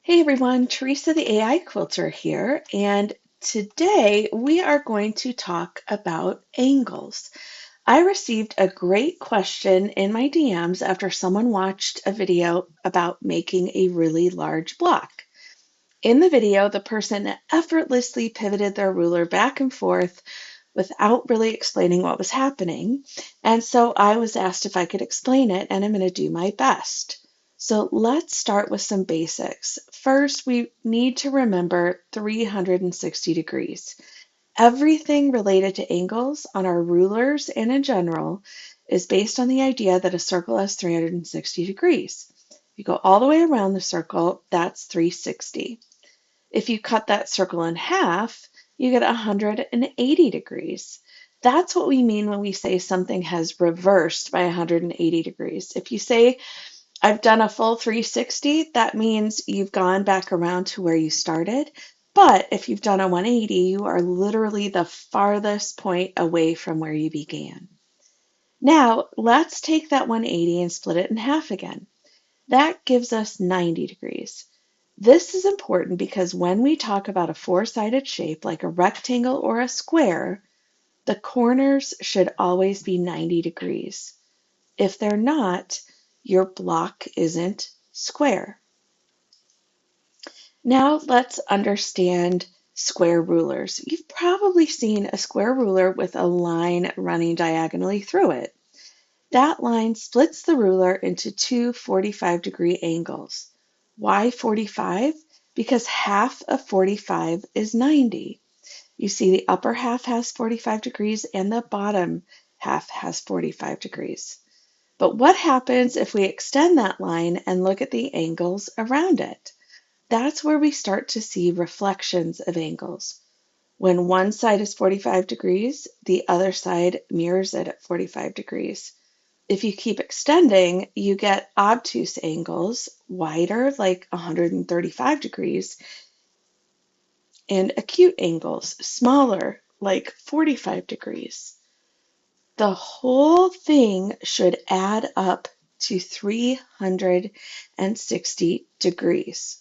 Hey everyone, Teresa the AI Quilter here, and today we are going to talk about angles. I received a great question in my DMs after someone watched a video about making a really large block. In the video, the person effortlessly pivoted their ruler back and forth without really explaining what was happening, and so I was asked if I could explain it, and I'm going to do my best. So let's start with some basics. First, we need to remember 360 degrees. Everything related to angles on our rulers and in general is based on the idea that a circle has 360 degrees. You go all the way around the circle, that's 360. If you cut that circle in half, you get 180 degrees. That's what we mean when we say something has reversed by 180 degrees. If you say I've done a full 360, that means you've gone back around to where you started. But if you've done a 180, you are literally the farthest point away from where you began. Now, let's take that 180 and split it in half again. That gives us 90 degrees. This is important because when we talk about a four-sided shape like a rectangle or a square, the corners should always be 90 degrees. If they're not, your block isn't square. Now let's understand square rulers. You've probably seen a square ruler with a line running diagonally through it. That line splits the ruler into two 45-degree angles. Why 45? Because half of 45 is 90. You see the upper half has 45 degrees and the bottom half has 45 degrees. But what happens if we extend that line and look at the angles around it? That's where we start to see reflections of angles. When one side is 45 degrees, the other side mirrors it at 45 degrees. If you keep extending, you get obtuse angles, wider, like 135 degrees, and acute angles, smaller, like 45 degrees. The whole thing should add up to 360 degrees.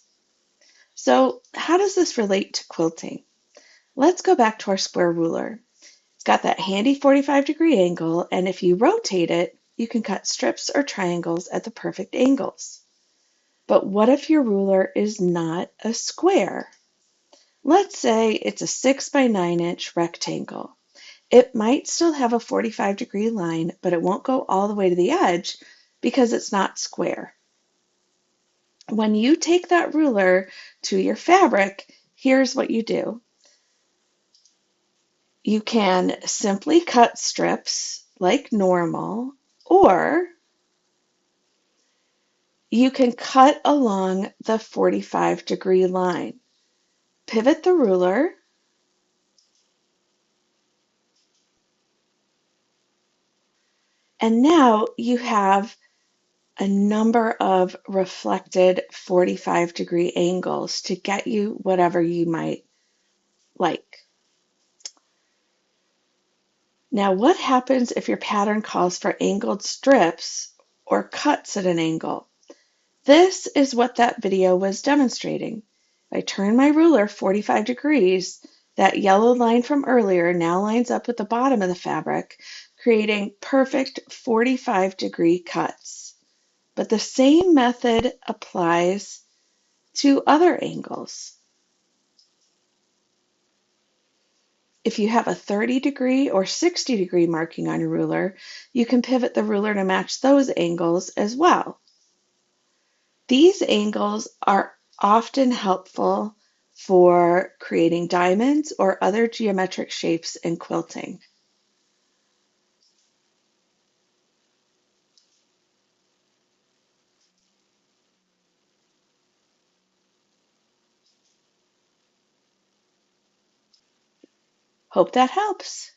So, how does this relate to quilting? Let's go back to our square ruler. It's got that handy 45-degree angle, and if you rotate it, you can cut strips or triangles at the perfect angles. But what if your ruler is not a square? Let's say it's a 6 by 9 inch rectangle. It might still have a 45-degree line, but it won't go all the way to the edge because it's not square. When you take that ruler to your fabric, here's what you do. You can simply cut strips like normal, or you can cut along the 45-degree line. Pivot the ruler, and now you have a number of reflected 45-degree angles to get you whatever you might like. Now, what happens if your pattern calls for angled strips or cuts at an angle? This is what that video was demonstrating. If I turn my ruler 45 degrees, that yellow line from earlier now lines up with the bottom of the fabric, creating perfect 45-degree cuts. But the same method applies to other angles. If you have a 30-degree or 60-degree marking on your ruler, you can pivot the ruler to match those angles as well. These angles are often helpful for creating diamonds or other geometric shapes in quilting. Hope that helps.